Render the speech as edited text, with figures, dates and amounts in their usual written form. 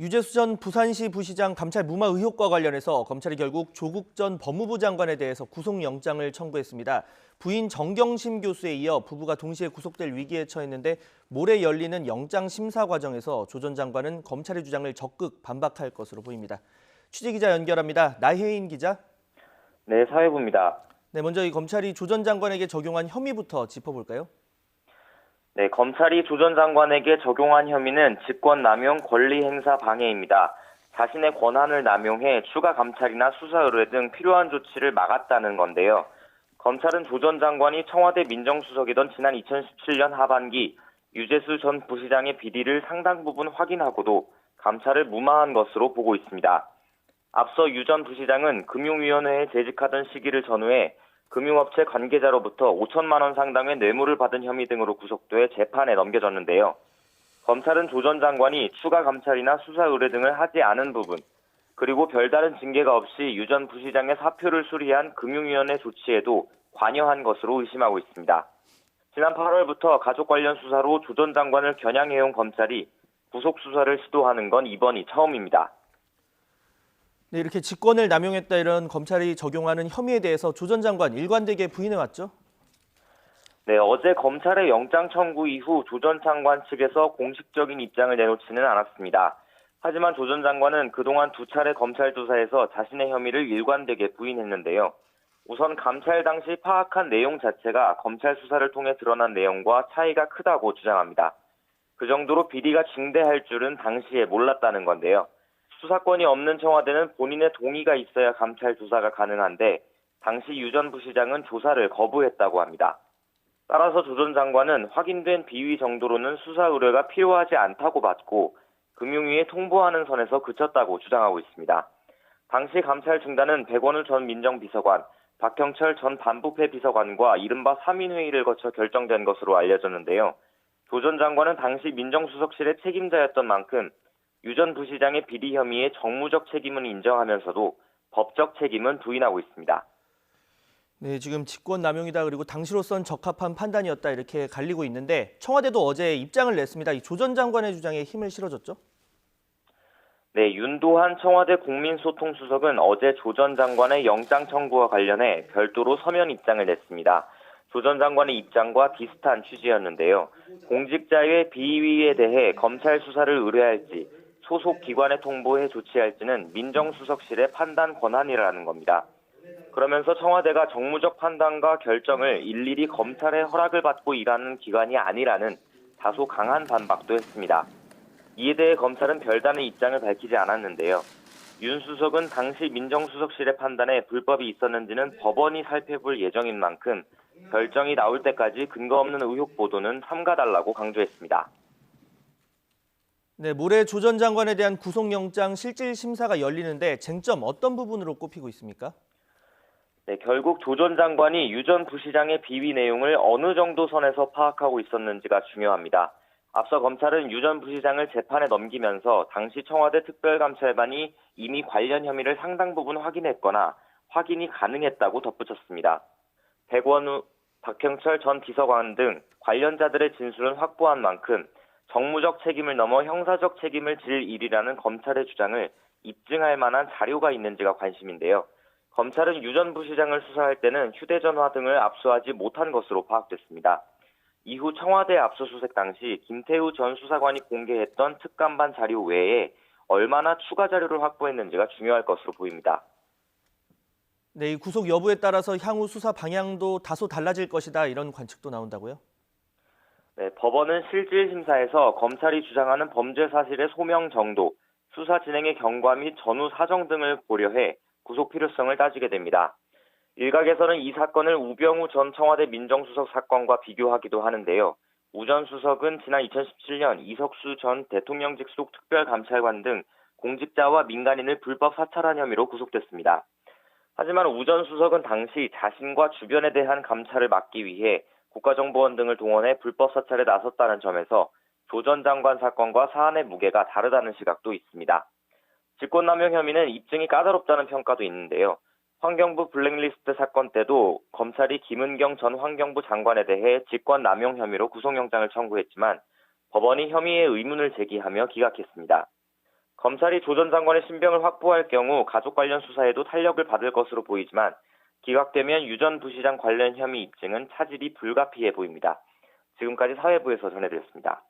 유재수 전 부산시 부시장 감찰 무마 의혹과 관련해서 검찰이 결국 조국 전 법무부 장관에 대해서 구속영장을 청구했습니다. 부인 정경심 교수에 이어 부부가 동시에 구속될 위기에 처했는데 모레 열리는 영장 심사 과정에서 조 전 장관은 검찰의 주장을 적극 반박할 것으로 보입니다. 취재기자 연결합니다. 나혜인 기자. 네, 사회부입니다. 네, 먼저 이 검찰이 조 전 장관에게 적용한 혐의부터 짚어볼까요? 네, 검찰이 조 전 장관에게 적용한 혐의는 직권남용 권리행사 방해입니다. 자신의 권한을 남용해 추가 감찰이나 수사 의뢰 등 필요한 조치를 막았다는 건데요. 검찰은 조 전 장관이 청와대 민정수석이던 지난 2017년 하반기 유재수 전 부시장의 비리를 상당 부분 확인하고도 감찰을 무마한 것으로 보고 있습니다. 앞서 유 전 부시장은 금융위원회에 재직하던 시기를 전후해 금융업체 관계자로부터 5천만 원 상당의 뇌물을 받은 혐의 등으로 구속돼 재판에 넘겨졌는데요. 검찰은 조 전 장관이 추가 감찰이나 수사 의뢰 등을 하지 않은 부분, 그리고 별다른 징계가 없이 유 전 부시장의 사표를 수리한 금융위원회 조치에도 관여한 것으로 의심하고 있습니다. 지난 8월부터 가족 관련 수사로 조 전 장관을 겨냥해온 검찰이 구속 수사를 시도하는 건 이번이 처음입니다. 네, 이렇게 직권을 남용했다 이런 검찰이 적용하는 혐의에 대해서 조 전 장관 일관되게 부인해왔죠? 네, 어제 검찰의 영장 청구 이후 조 전 장관 측에서 공식적인 입장을 내놓지는 않았습니다. 하지만 조 전 장관은 그동안 두 차례 검찰 조사에서 자신의 혐의를 일관되게 부인했는데요. 우선 감찰 당시 파악한 내용 자체가 검찰 수사를 통해 드러난 내용과 차이가 크다고 주장합니다. 그 정도로 비리가 징대할 줄은 당시에 몰랐다는 건데요. 수사권이 없는 청와대는 본인의 동의가 있어야 감찰 조사가 가능한데 당시 유 전 부시장은 조사를 거부했다고 합니다. 따라서 조 전 장관은 확인된 비위 정도로는 수사 의뢰가 필요하지 않다고 봤고 금융위에 통보하는 선에서 그쳤다고 주장하고 있습니다. 당시 감찰 중단은 백원우 전 민정비서관, 박형철 전 반부패 비서관과 이른바 3인회의를 거쳐 결정된 것으로 알려졌는데요. 조 전 장관은 당시 민정수석실의 책임자였던 만큼 유 전 부시장의 비리 혐의의 정무적 책임은 인정하면서도 법적 책임은 부인하고 있습니다. 네, 지금 직권남용이다 그리고 당시로선 적합한 판단이었다 이렇게 갈리고 있는데 청와대도 어제 입장을 냈습니다. 이 조 전 장관의 주장에 힘을 실어줬죠? 네, 윤도한 청와대 국민소통수석은 어제 조 전 장관의 영장 청구와 관련해 별도로 서면 입장을 냈습니다. 조 전 장관의 입장과 비슷한 취지였는데요. 공직자의 비위에 대해 검찰 수사를 의뢰할지 소속 기관에 통보해 조치할지는 민정수석실의 판단 권한이라는 겁니다. 그러면서 청와대가 정무적 판단과 결정을 일일이 검찰의 허락을 받고 일하는 기관이 아니라는 다소 강한 반박도 했습니다. 이에 대해 검찰은 별다른 입장을 밝히지 않았는데요. 윤 수석은 당시 민정수석실의 판단에 불법이 있었는지는 법원이 살펴볼 예정인 만큼 결정이 나올 때까지 근거 없는 의혹 보도는 삼가달라고 강조했습니다. 네, 모레 조 전 장관에 대한 구속영장 실질 심사가 열리는데 쟁점 어떤 부분으로 꼽히고 있습니까? 네, 결국 조 전 장관이 유 전 부시장의 비위 내용을 어느 정도 선에서 파악하고 있었는지가 중요합니다. 앞서 검찰은 유 전 부시장을 재판에 넘기면서 당시 청와대 특별감찰반이 이미 관련 혐의를 상당 부분 확인했거나 확인이 가능했다고 덧붙였습니다. 백원우, 박형철 전 비서관 등 관련자들의 진술은 확보한 만큼 정무적 책임을 넘어 형사적 책임을 질 일이라는 검찰의 주장을 입증할 만한 자료가 있는지가 관심인데요. 검찰은 유 전 부시장을 수사할 때는 휴대전화 등을 압수하지 못한 것으로 파악됐습니다. 이후 청와대 압수수색 당시 김태우 전 수사관이 공개했던 특감반 자료 외에 얼마나 추가 자료를 확보했는지가 중요할 것으로 보입니다. 네, 이 구속 여부에 따라서 향후 수사 방향도 다소 달라질 것이다 이런 관측도 나온다고요? 네, 법원은 실질 심사에서 검찰이 주장하는 범죄 사실의 소명 정도, 수사 진행의 경과 및 전후 사정 등을 고려해 구속 필요성을 따지게 됩니다. 일각에서는 이 사건을 우병우 전 청와대 민정수석 사건과 비교하기도 하는데요. 우 전 수석은 지난 2017년 이석수 전 대통령직 속 특별감찰관 등 공직자와 민간인을 불법 사찰한 혐의로 구속됐습니다. 하지만 우 전 수석은 당시 자신과 주변에 대한 감찰을 막기 위해 국가정보원 등을 동원해 불법 사찰에 나섰다는 점에서 조 전 장관 사건과 사안의 무게가 다르다는 시각도 있습니다. 직권남용 혐의는 입증이 까다롭다는 평가도 있는데요. 환경부 블랙리스트 사건 때도 검찰이 김은경 전 환경부 장관에 대해 직권남용 혐의로 구속영장을 청구했지만 법원이 혐의의 의문을 제기하며 기각했습니다. 검찰이 조 전 장관의 신병을 확보할 경우 가족 관련 수사에도 탄력을 받을 것으로 보이지만 기각되면 유 전 부시장 관련 혐의 입증은 차질이 불가피해 보입니다. 지금까지 사회부에서 전해드렸습니다.